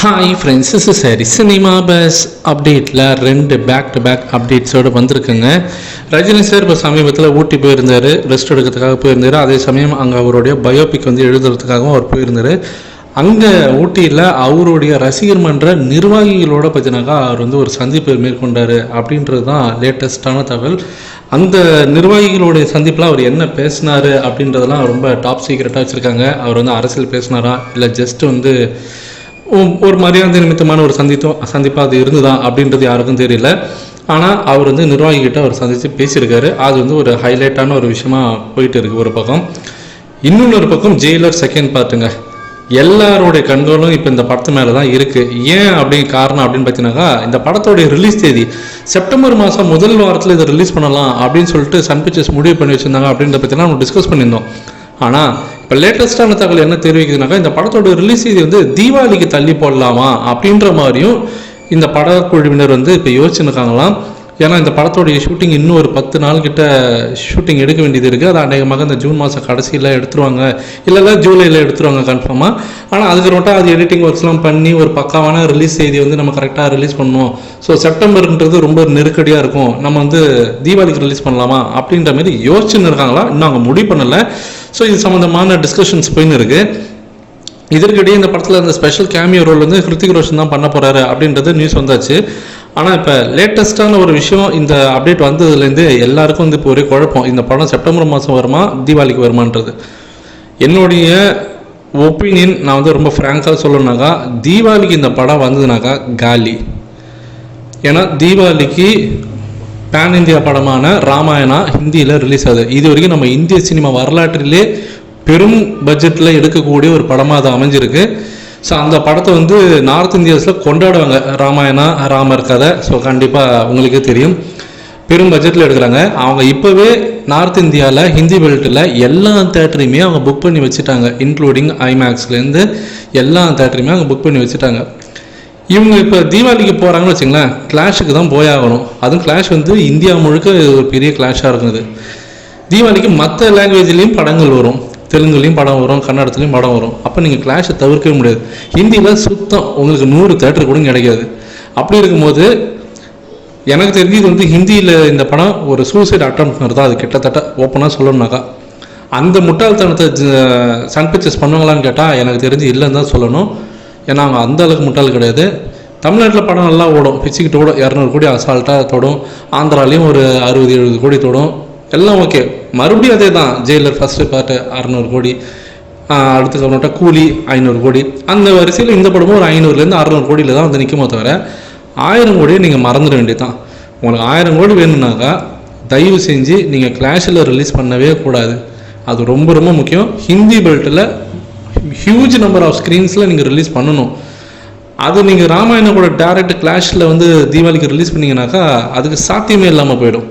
Hi friends, is சரி cinema bus அப்டேட்டில் 2 back to back அப்டேட்ஸோடு வந்திருக்குங்க. ரஜினி சார் இப்போ சமீபத்தில் ஊட்டி போயிருந்தார், ரெஸ்ட் எடுக்கிறதுக்காக போயிருந்தார். அதே சமயம் அங்கே அவருடைய பயோபிக் எழுதுறதுக்காகவும் அவர் போயிருந்தார். அங்கே ஊட்டியில் அவருடைய ரசிகர் மன்ற நிர்வாகிகளோட பார்த்தினாக்கா அவர் ஒரு சந்திப்பு மேற்கொண்டார் அப்படின்றது தான் லேட்டஸ்டான தகவல். அந்த நிர்வாகிகளுடைய சந்திப்பில் அவர் என்ன பேசினார் அப்படின்றதெல்லாம் ரொம்ப டாப் சீக்ரெட்டாக வச்சுருக்காங்க. அவர் அரசியல் பேசினாரா இல்லை ஜஸ்ட் ஒரு மரியாதை நிமித்தமான ஒரு சந்திப்பாக அது இருந்துதா அப்படின்றது யாருக்கும் தெரியல. ஆனால் அவர் நிர்வாகிகிட்ட அவர் சந்தித்து பேசியிருக்காரு. அது ஒரு ஹைலைட்டான ஒரு விஷயமா போயிட்டு இருக்கு ஒரு பக்கம். இன்னொன்று பக்கம் ஜெயிலர் செகண்ட் பார்ட்டுங்க. எல்லாருடைய கண்களும் இப்போ இந்த படத்து மேலே தான் இருக்குது. ஏன் காரணம் அப்படின்னு பார்த்தீங்கன்னாக்கா, இந்த படத்தோடைய ரிலீஸ் தேதி செப்டம்பர் மாதம் முதல் வாரத்தில் இதை ரிலீஸ் பண்ணலாம் அப்படின்னு சொல்லிட்டு சன் பிக்சர்ஸ் முடிவு பண்ணி வச்சுருந்தாங்க. அப்படின்றத பற்றினா நம்ம டிஸ்கஸ் பண்ணியிருந்தோம். ஆனால் இப்போ லேட்டஸ்டான தகவல் என்ன தெரிவிக்குதுனாக்கா, இந்த படத்தோட ரிலீஸ் தேதி தீபாவளிக்கு தள்ளி போடலாமா அப்படின்ற மாதிரியும் இந்த படக்குழுவினர் இப்போ யோசிச்சுருக்காங்களாம். ஏன்னா இந்த படத்தோடைய ஷூட்டிங் இன்னும் ஒரு 10 நாள் கிட்ட ஷூட்டிங் எடுக்க வேண்டியது இருக்குது. அது அநேகமாக இந்த ஜூன் மாதம் கடைசியில் எடுத்துருவாங்க, இல்லைல்ல ஜூலையில் எடுத்துருவாங்க கன்ஃபார்மாக. ஆனால் அதுக்கு அது எடிட்டிங் ஒர்க்ஸ்லாம் பண்ணி ஒரு பக்காவான ரிலீஸ் தேதி நம்ம கரெக்டாக ரிலீஸ் பண்ணணும். ஸோ செப்டம்பர்ன்றது ரொம்ப நெருக்கடியாக இருக்கும், நம்ம தீபாவளிக்கு ரிலீஸ் பண்ணலாமா அப்படின்ற மாதிரி யோசிச்சுன்னு இருக்காங்களா, இன்னும் அவங்க முடிவு பண்ணலை. ஸோ இது சம்மந்தமான டிஸ்கஷன்ஸ் போயின்னு இருக்குது. இதற்கிடையே இந்த படத்தில் இந்த special cameo role Hrithik Roshan தான் பண்ண போகிறாரு அப்படின்றது நியூஸ் வந்தாச்சு. ஆனால் இப்போ லேட்டஸ்டான ஒரு விஷயம், இந்த அப்டேட் வந்ததுலேருந்து எல்லாருக்கும் இப்போ ஒரே குழப்பம். இந்த படம் செப்டம்பர் மாதம் வருமா தீபாவளிக்கு வருமானது. என்னுடைய ஒப்பீனியன் நான் ரொம்ப ஃப்ராங்காக சொல்லணுனாக்கா, தீபாவளிக்கு இந்த படம் வந்ததுனாக்கா காலி. ஏன்னா தீபாவளிக்கு பேன் இந்தியா படமான ராமாயணா ஹிந்தியில் ரிலீஸ் ஆகுது. இது வரைக்கும் நம்ம இந்திய சினிமா வரலாற்றிலே பெரும் பட்ஜெட்டில் எடுக்கக்கூடிய ஒரு படமாக அது அமைஞ்சிருக்கு. ஸோ அந்த படத்தை நார்த் இந்தியாஸில் கொண்டாடுவாங்க, ராமாயணா ராமர் கதை. ஸோ கண்டிப்பாக உங்களுக்கே தெரியும், பெரும் பட்ஜெட்டில் எடுக்கிறாங்க. அவங்க இப்போவே நார்த் இந்தியாவில் ஹிந்தி பெல்ட்டில் எல்லா தேட்டரையுமே அவங்க புக் பண்ணி வச்சுட்டாங்க, இன்க்ளூடிங் ஐமேக்ஸ்லேருந்து எல்லா தேட்டரையுமே அவங்க புக் பண்ணி வச்சுட்டாங்க. இவங்க இப்போ தீபாவளிக்கு போகிறாங்கன்னு வச்சுங்களேன், கிளாஷுக்கு தான் போயாகணும். அதுவும் கிளாஷ் இந்தியா முழுக்க ஒரு பெரிய கிளாஷாக இருக்குது. தீபாவளிக்கு மற்ற லாங்குவேஜ்லேயும் படங்கள் வரும், தெலுங்குலேயும் படம் வரும், கன்னடத்துலேயும் படம் வரும். அப்போ நீங்கள் கிளாஷை தவிர்க்கவே முடியாது. ஹிந்தியில் சுத்தம் உங்களுக்கு 100 தேட்டர் கூட கிடைக்காது. அப்படி இருக்கும்போது எனக்கு தெரிஞ்சு இது ஹிந்தியில் இந்த படம் ஒரு சூசைட் அட்டெம்ப்ட் மாதிரி தான். அது கிட்டத்தட்ட ஓப்பனாக சொல்லணும்னாக்கா, அந்த முட்டாள்தனத்தை சன் பிக்சர்ஸ் பண்ணுவாங்களான்னு கேட்டால் எனக்கு தெரிஞ்சு இல்லைன்னு தான் சொல்லணும். ஏன்னா அவங்க அந்த அளவுக்கு முட்டாள் கிடையாது. தமிழ்நாட்டில் படம் நல்லா ஓடும், பிச்சுக்கிட்டு ஓடும், 200 கோடி அசால்ட்டாக தொடும். ஆந்திராலையும் ஒரு 60-70 கோடி தொடும், எல்லாம் ஓகே. மறுபடியும் அதே தான், ஜெயிலர் ஃபஸ்ட்டு பார்ட்டு 600 கோடி, அடுத்து சொன்னோட்டா கூலி 500 கோடி. அந்த வரிசையில் இந்த படமும் ஒரு 500லேருந்து 600 கோடியில் தான் நிற்குமோ தவிர 1000 கோடியை நீங்கள் மறந்துட வேண்டியது தான். உங்களுக்கு 1000 கோடி வேணும்னாக்கா தயவு செஞ்சு நீங்கள் கிளாஷில் ரிலீஸ் பண்ணவே கூடாது. அது ரொம்ப ரொம்ப முக்கியம். ஹிந்தி பெல்ட்டில் ஹியூஜ் நம்பர் ஆஃப் ஸ்க்ரீன்ஸில் நீங்கள் ரிலீஸ் பண்ணணும். அது நீங்கள் ராமாயணம் கூட டேரக்ட் கிளாஷில் தீபாவளிக்கு ரிலீஸ் பண்ணிங்கனாக்கா அதுக்கு சாத்தியமே இல்லாமல் போயிடும்.